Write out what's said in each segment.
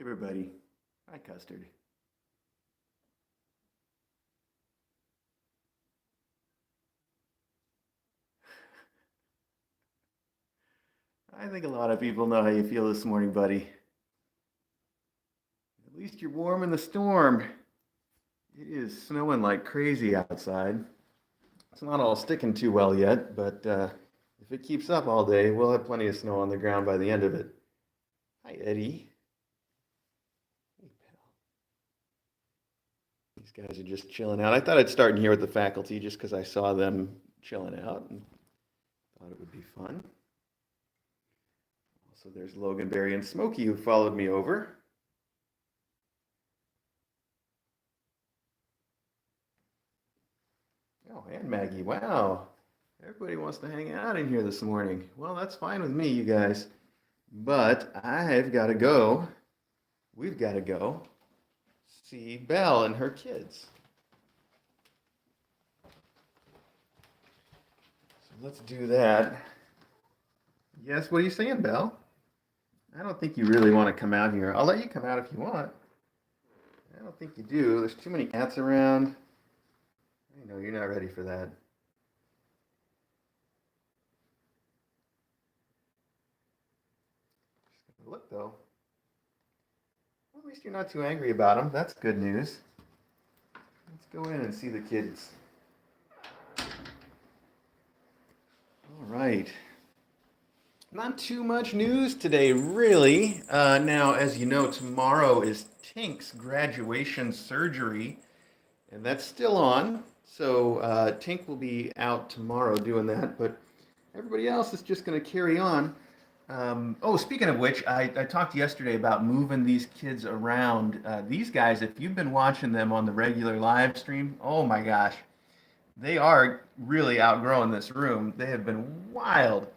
everybody. Hi, Custard. I think a lot of people know how you feel this morning, buddy. At least you're warm in the storm. It is snowing like crazy outside. It's not all sticking too well yet, but if it keeps up all day, we'll have plenty of snow on the ground by the end of it. Hi, Eddie. Hey, pal. These guys are just chilling out. I thought I'd start in here with the faculty just because I saw them chilling out and thought it would be fun. Also, there's Logan, Barry, and Smokey who followed me over. Oh, and Maggie. Wow. Everybody wants to hang out in here this morning. Well, that's fine with me, you guys. But I've got to go. We've got to go see Belle and her kids. So let's do that. Yes, what are you saying, Belle? I don't think you really want to come out here. I'll let you come out if you want. I don't think you do. There's too many cats around. I know you're not ready for that. Look, though. Well, at least you're not too angry about them. That's good news. Let's go in and see the kids. All right. Not too much news today, really. Now, as you know, tomorrow is Tink's graduation surgery, and that's still on. So Tink will be out tomorrow doing that, but everybody else is just going to carry on. Oh, speaking of which, I talked yesterday about moving these kids around. These guys, if you've been watching them on the regular live stream, oh my gosh, they are really outgrowing this room. They have been wild,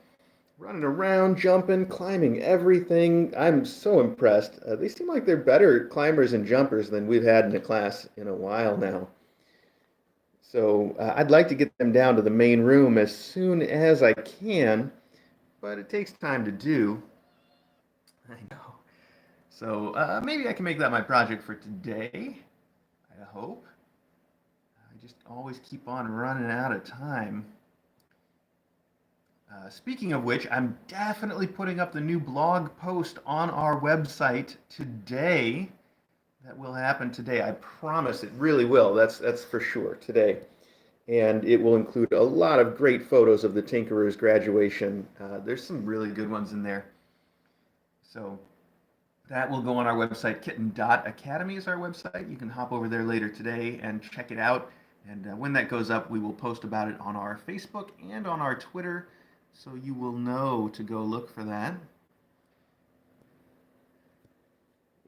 running around, jumping, climbing everything. I'm so impressed. They seem like they're better climbers and jumpers than we've had in the class in a while now. So I'd like to get them down to the main room as soon as I can, but it takes time to do. I know. So maybe I can make that my project for today. I hope. I just always keep on running out of time. Speaking of which, I'm definitely putting up the new blog post on our website today. That will happen today. I promise it really will. That's for sure today. And it will include a lot of great photos of the Tinkerers graduation. There's some really good ones in there. So that will go on our website. Kitten.academy is our website. You can hop over there later today and check it out. And when that goes up, we will post about it on our Facebook and on our Twitter, so you will know to go look for that.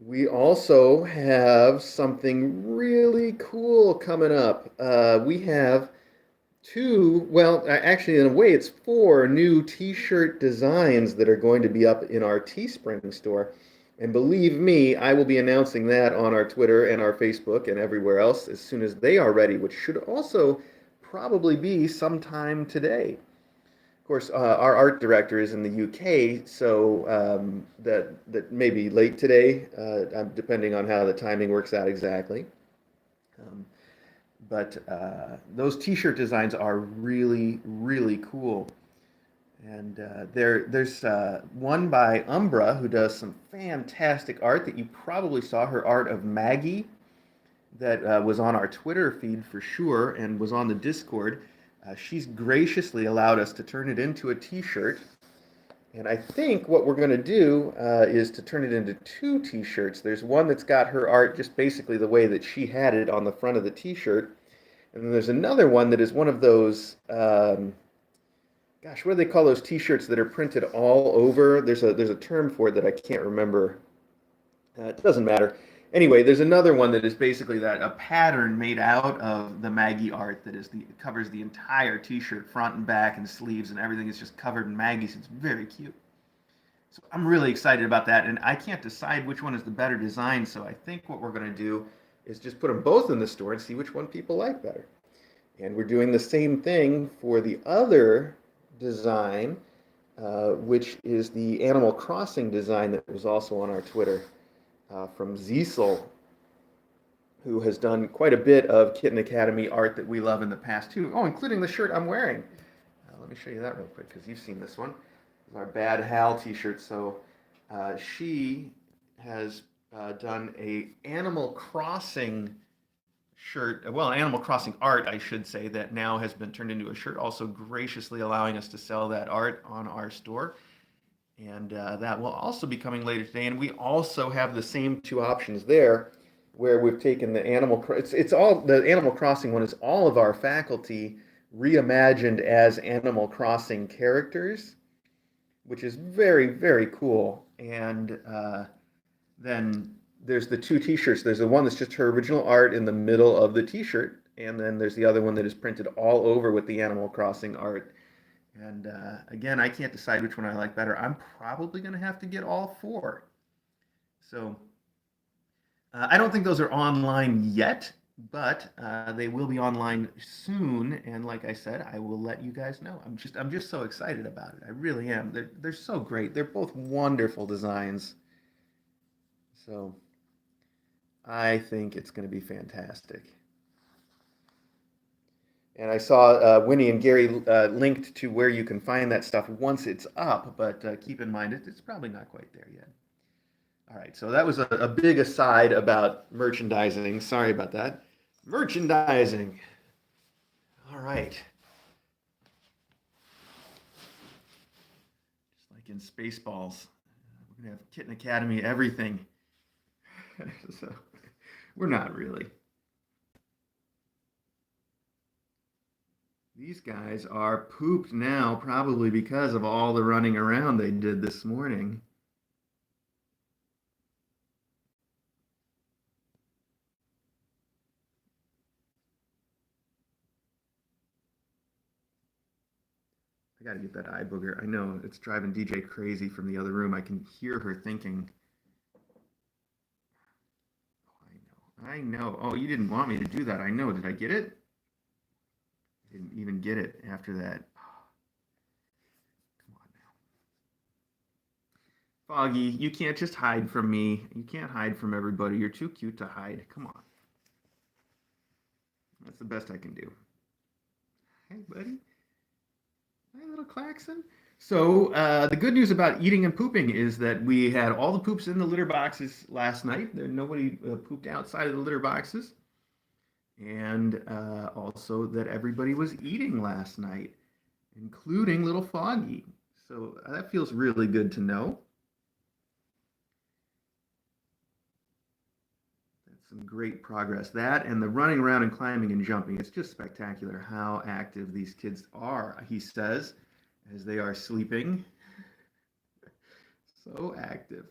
We also have something really cool coming up. We have two, well, actually, in a way, it's four new t-shirt designs that are going to be up in our Teespring store. And believe me, I will be announcing that on our Twitter and our Facebook and everywhere else as soon as they are ready, which should also probably be sometime today. Of course, our art director is in the UK, so that may be late today, depending on how the timing works out exactly. Um, but those T-shirt designs are really, really cool. And there's one by Umbra who does some fantastic art that you probably saw, her art of Maggie that was on our Twitter feed for sure and was on the Discord. She's graciously allowed us to turn it into a t-shirt. And I think what we're going to do is to turn it into two t-shirts. There's one that's got her art just basically the way that she had it on the front of the t-shirt. And then there's another one that is one of those, gosh, what do they call those t-shirts that are printed all over? There's a term for it that I can't remember. It doesn't matter. Anyway, there's another one that is basically that a pattern made out of the Maggie art that covers the entire T-shirt, front and back and sleeves and everything is just covered in Maggie's. It's very cute. So I'm really excited about that, and I can't decide which one is the better design. So I think what we're going to do is just put them both in the store and see which one people like better. And we're doing the same thing for the other design, which is the Animal Crossing design that was also on our Twitter. from Ziesel, who has done quite a bit of Kitten Academy art that we love in the past too. Oh, including the shirt I'm wearing. Let me show you that real quick because you've seen this one. It's our Bad Hal t-shirt. So she has done a Animal Crossing shirt, well, Animal Crossing art, I should say, that now has been turned into a shirt, also graciously allowing us to sell that art on our store. And that will also be coming later today. And we also have the same two options there, where we've taken the it's all the Animal Crossing one is all of our faculty reimagined as Animal Crossing characters, which is very, very cool. And then there's the two T-shirts. There's the one that's just her original art in the middle of the T-shirt, and then there's the other one that is printed all over with the Animal Crossing art. And again, I can't decide which one I like better. I'm probably going to have to get all four. So I don't think those are online yet, but they will be online soon. And like I said, I will let you guys know. I'm just so excited about it. I really am. They're so great. They're both wonderful designs. So I think it's going to be fantastic. And I saw Winnie and Gary linked to where you can find that stuff once it's up, but keep in mind it's probably not quite there yet. All right, so that was a big aside about merchandising. Sorry about that. Merchandising. All right. Just like in Spaceballs, we're going to have Kitten Academy everything. So we're not really. These guys are pooped now, probably because of all the running around they did this morning. I got to get that eye booger. I know it's driving DJ crazy from the other room. I can hear her thinking. Oh, I know. Oh, you didn't want me to do that. I know. Did I get it? I didn't even get it after that. Come on now. Foggy, you can't just hide from me. You can't hide from everybody. You're too cute to hide. Come on. That's the best I can do. Hey, buddy. Hi, little Klaxon. So the good news about eating and pooping is that we had all the poops in the litter boxes last night. Nobody pooped outside of the litter boxes. And also that everybody was eating last night, including little Foggy. So that feels really good to know. That's some great progress. That and the running around and climbing and jumping. It's just spectacular how active these kids are, he says, as they are sleeping. So active.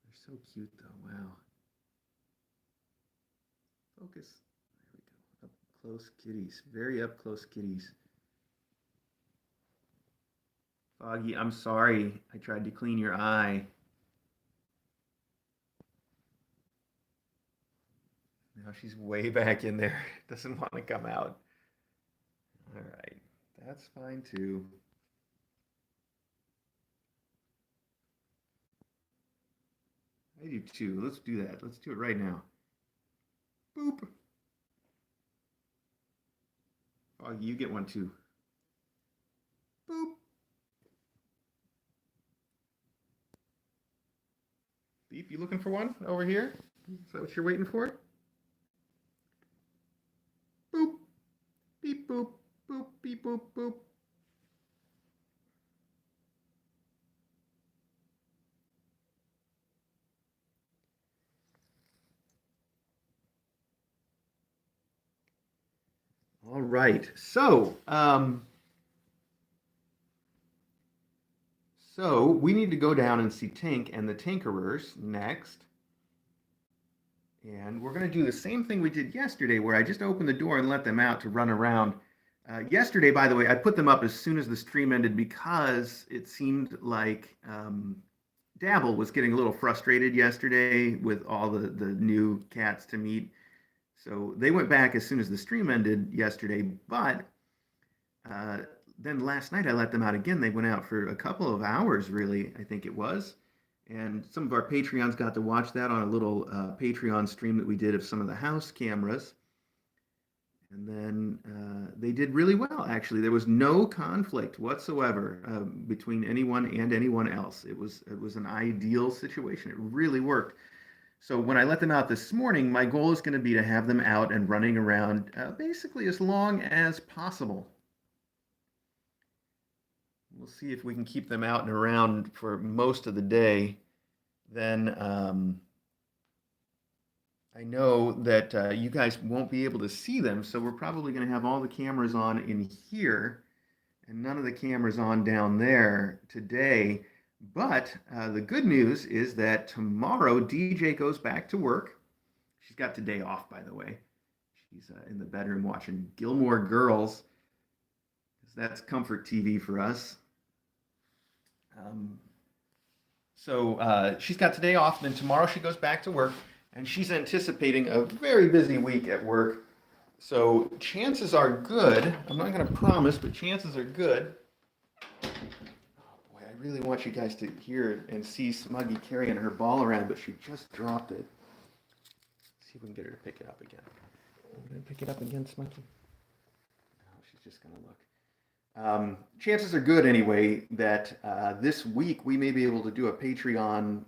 They're so cute, though. Wow. Focus. There we go. Up close kitties. Very up close kitties. Foggy, I'm sorry. I tried to clean your eye. Now she's way back in there. Doesn't want to come out. All right. That's fine too. I do too. Let's do that. Let's do it right now. Boop. Foggy, you get one too. Boop. Beep, you looking for one over here? Is that what you're waiting for? Boop. Beep, boop. Boop, beep, boop, boop. All right. So we need to go down and see Tink and the Tinkerers next. And we're going to do the same thing we did yesterday, where I just opened the door and let them out to run around. Yesterday, by the way, I put them up as soon as the stream ended because it seemed like Dabble was getting a little frustrated yesterday with all the new cats to meet. So they went back as soon as the stream ended yesterday, but uh, then last night I let them out again. They went out for a couple of hours, really, I think it was. And some of our Patreons got to watch that on a little Patreon stream that we did of some of the house cameras. And then they did really well, actually. There was no conflict whatsoever between anyone and anyone else. It was an ideal situation. It really worked. So when I let them out this morning, my goal is going to be to have them out and running around basically as long as possible. We'll see if we can keep them out and around for most of the day. Then I know that you guys won't be able to see them, so we're probably going to have all the cameras on in here and none of the cameras on down there today. But the good news is that tomorrow DJ goes back to work. She's got today off, by the way. She's in the bedroom watching Gilmore Girls. That's comfort TV for us. So she's got today off, and then tomorrow she goes back to work, and she's anticipating a very busy week at work. So chances are good, I'm not going to promise, but chances are good. Oh boy, I really want you guys to hear and see Smuggy carrying her ball around, but she just dropped it. Let's see if we can get her to pick it up again. Are we going to pick it up again, Smuggy? No, she's just going to look. Chances are good anyway that this week we may be able to do a Patreon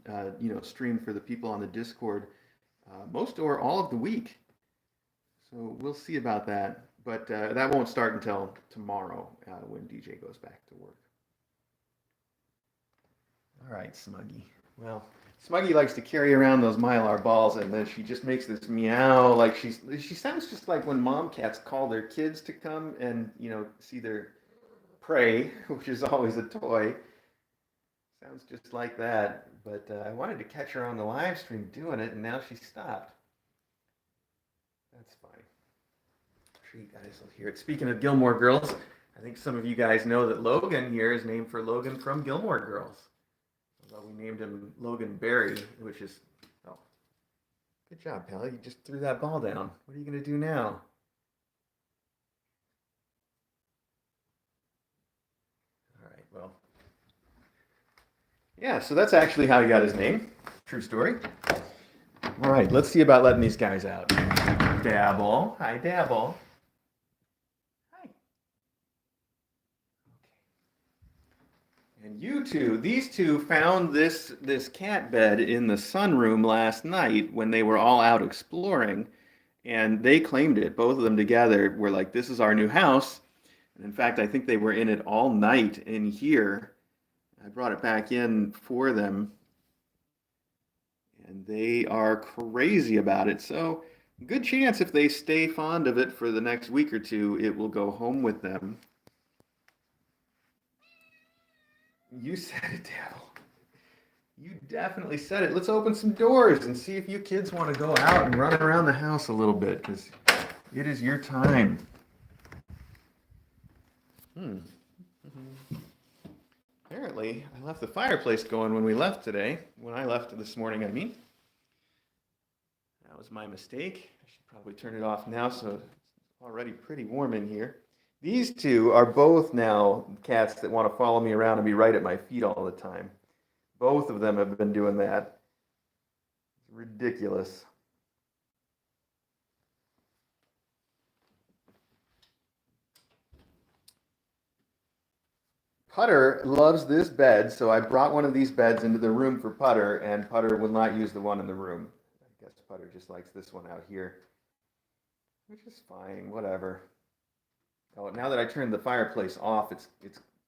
stream for the people on the Discord most or all of the week. So we'll see about that, but that won't start until tomorrow when DJ goes back to work. All right, Smuggy. Well, Smuggy likes to carry around those Mylar balls, and then she just makes this meow like she sounds just like when mom cats call their kids to come and see their prey, which is always a toy. Sounds just like that, but I wanted to catch her on the live stream doing it, and now she stopped. That's fine. I'm sure you guys will hear it. Speaking of Gilmore Girls, I think some of you guys know that Logan here is named for Logan from Gilmore Girls. Although we named him Logan Berry, which is, oh, good job, pal. You just threw that ball down. What are you going to do now? Well, yeah, so that's actually how he got his name. True story. All right, let's see about letting these guys out. Dabble. Hi, Dabble. Hi. Okay. And you two, these two found this cat bed in the sunroom last night when they were all out exploring, and they claimed it. Both of them together were like, this is our new house. In fact, I think they were in it all night in here. I brought it back in for them, and they are crazy about it. So, good chance if they stay fond of it for the next week or two, it will go home with them. You said it, Dale. You definitely said it. Let's open some doors and see if you kids want to go out and run around the house a little bit, because it is your time. Apparently, I left the fireplace going when we left today. When I left this morning, I mean. That was my mistake. I should probably turn it off now, so it's already pretty warm in here. These two are both now cats that want to follow me around and be right at my feet all the time. Both of them have been doing that. It's ridiculous. Putter loves this bed, so I brought one of these beds into the room for Putter, and Putter will not use the one in the room. I guess Putter just likes this one out here, which is fine, whatever. Oh, now that I turned the fireplace off, it's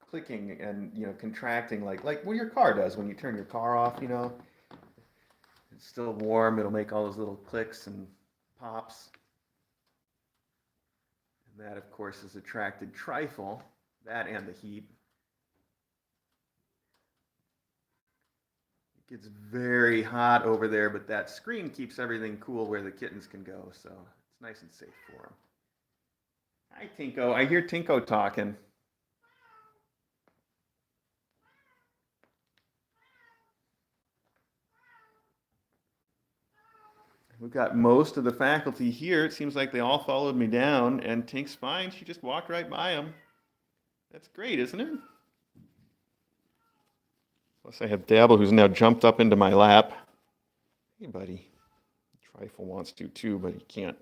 clicking and contracting like what your car does when you turn your car off. It's still warm. It'll make all those little clicks and pops. And that, of course, has attracted Trifle. That and the heat. It gets very hot over there, but that screen keeps everything cool where the kittens can go, so it's nice and safe for them. Hi, Tinko. I hear Tinko talking. We've got most of the faculty here. It seems like they all followed me down, and Tink's fine. She just walked right by him. That's great, isn't it? Plus I have Dabble, who's now jumped up into my lap. Hey, buddy. Trifle wants to too, but he can't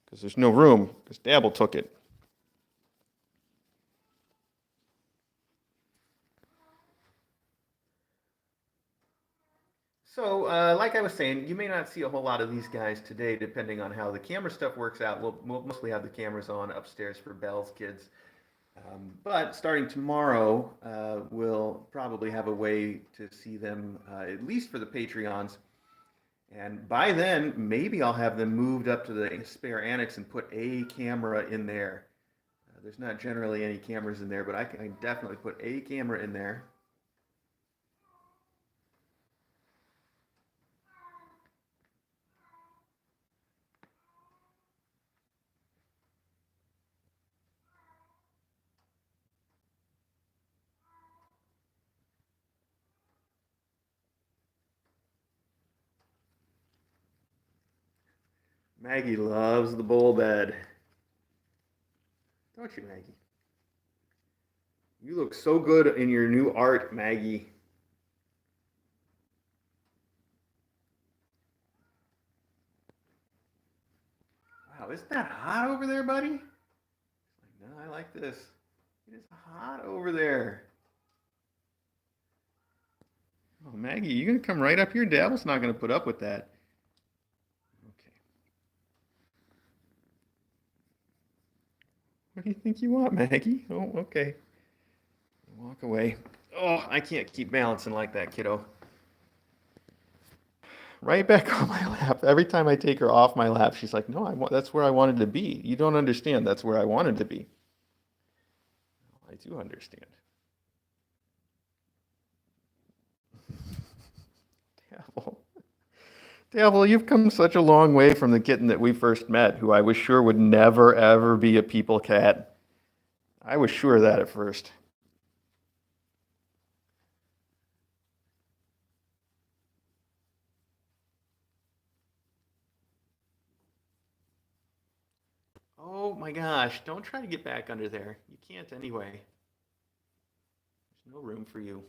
because there's no room because Dabble took it. So, like I was saying, you may not see a whole lot of these guys today, depending on how the camera stuff works out. We'll mostly have the cameras on upstairs for Belle's kids. But starting tomorrow, we'll probably have a way to see them, at least for the Patreons. And by then, maybe I'll have them moved up to the spare annex and put a camera in there. There's not generally any cameras in there, but I can definitely put a camera in there. Maggie loves the bowl bed. Don't you, Maggie? You look so good in your new art, Maggie. Wow, isn't that hot over there, buddy? No, I like this. It is hot over there. Oh, Maggie, you gonna come right up here? Dabble's not gonna put up with that. Okay. What do you think you want, Maggie? Oh, okay. Walk away. Oh, I can't keep balancing like that, kiddo. Right back on my lap. Every time I take her off my lap, she's like, "No, that's where I wanted to be. You don't understand. That's where I wanted to be." I do understand. Dabble. Dabble, you've come such a long way from the kitten that we first met, who I was sure would never, ever be a people cat. I was sure of that at first. Oh my gosh, don't try to get back under there. You can't anyway. There's no room for you.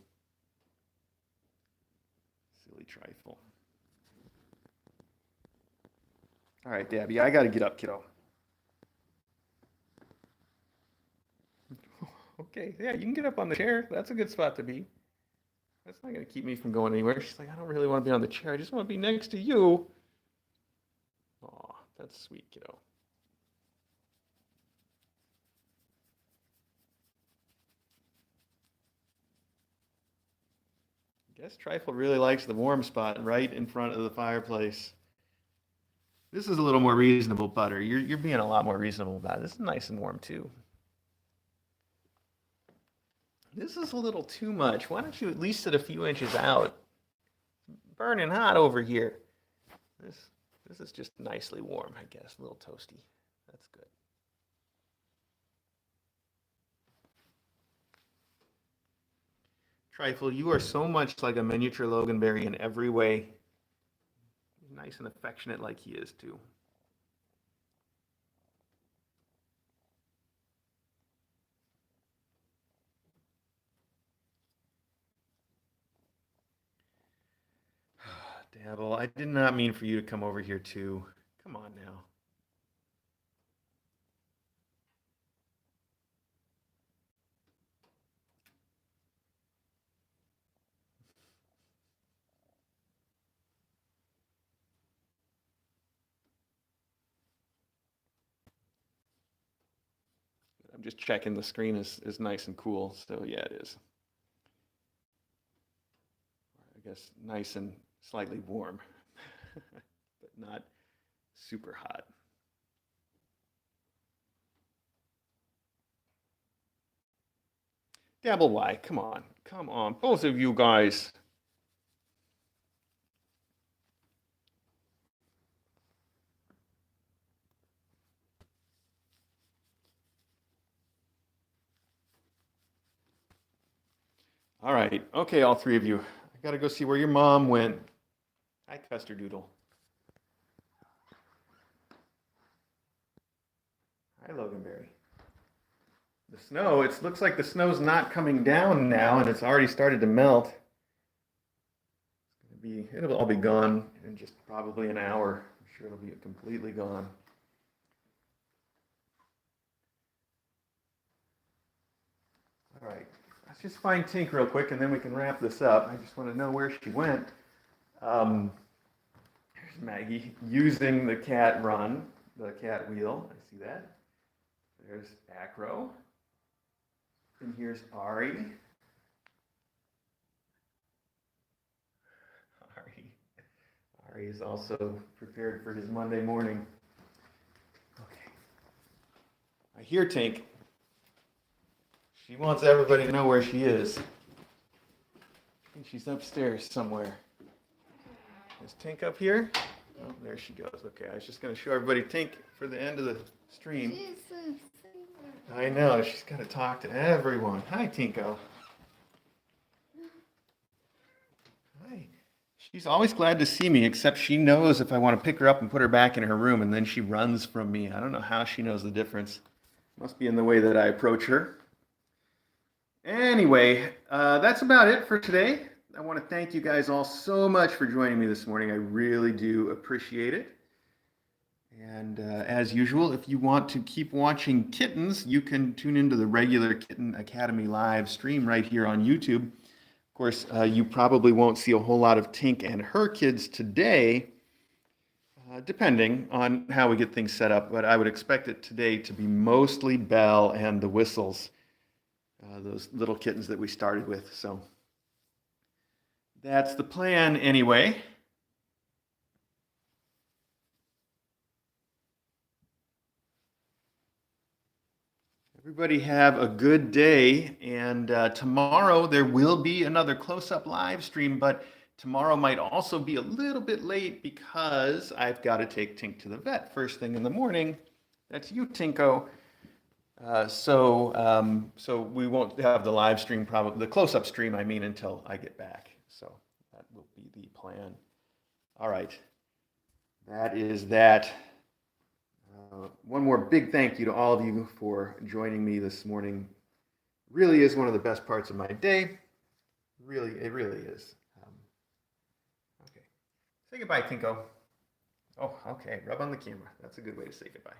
Silly trifle. All right, Dabby, I got to get up, kiddo. Okay, yeah, you can get up on the chair. That's a good spot to be. That's not going to keep me from going anywhere. She's like, I don't really want to be on the chair. I just want to be next to you. Aw, that's sweet, kiddo. I guess Trifle really likes the warm spot right in front of the fireplace. This is a little more reasonable, Butter. You're being a lot more reasonable about it. This is nice and warm, too. This is a little too much. Why don't you at least sit a few inches out? It's burning hot over here. This is just nicely warm, I guess. A little toasty. That's good. Trifle, you are so much like a miniature Loganberry in every way. Nice and affectionate like he is, too. Dabble, I did not mean for you to come over here, too. Come on now. I'm just checking the screen is nice and cool, so yeah, it is. I guess nice and slightly warm, but not super hot. Dabble, why? Come on. Come on. Both of you guys. All right. Okay, all three of you. I got to go see where your mom went. Hi, Custard Doodle. Hi, Loganberry. The snow, it looks like the snow's not coming down now, and it's already started to melt. It'll all be gone in just probably an hour. I'm sure it'll be completely gone. All right, let's just find Tink real quick, and then we can wrap this up. I just want to know where she went. Here's Maggie using the cat run, the cat wheel. I see that. There's Acro. And here's Ari. Ari is also prepared for his Monday morning. Okay. I hear Tink. She wants everybody to know where she is. I think she's upstairs somewhere. Is Tink up here? Oh, there she goes. Okay, I was just going to show everybody Tink for the end of the stream. I know, she's got to talk to everyone. Hi, Tinko. Hi. She's always glad to see me, except she knows if I want to pick her up and put her back in her room, and then she runs from me. I don't know how she knows the difference. Must be in the way that I approach her. Anyway, that's about it for today. I want to thank you guys all so much for joining me this morning. I really do appreciate it. And as usual, if you want to keep watching Kittens, you can tune into the regular Kitten Academy live stream right here on YouTube. Of course, you probably won't see a whole lot of Tink and her kids today, depending on how we get things set up. But I would expect it today to be mostly Belle and the Whistles, those little kittens that we started with. So that's the plan anyway. Everybody have a good day, and tomorrow there will be another close-up live stream, but tomorrow might also be a little bit late because I've got to take Tink to the vet first thing in the morning. That's you, Tinko. So we won't have the live stream, probably the close-up stream, I mean, until I get back. So that will be the plan. All right, that is that. One more big thank you to all of you for joining me this morning. Really is one of the best parts of my day. Really, it really is. Okay. Say goodbye, Tinko. Oh, okay. Rub on the camera. That's a good way to say goodbye.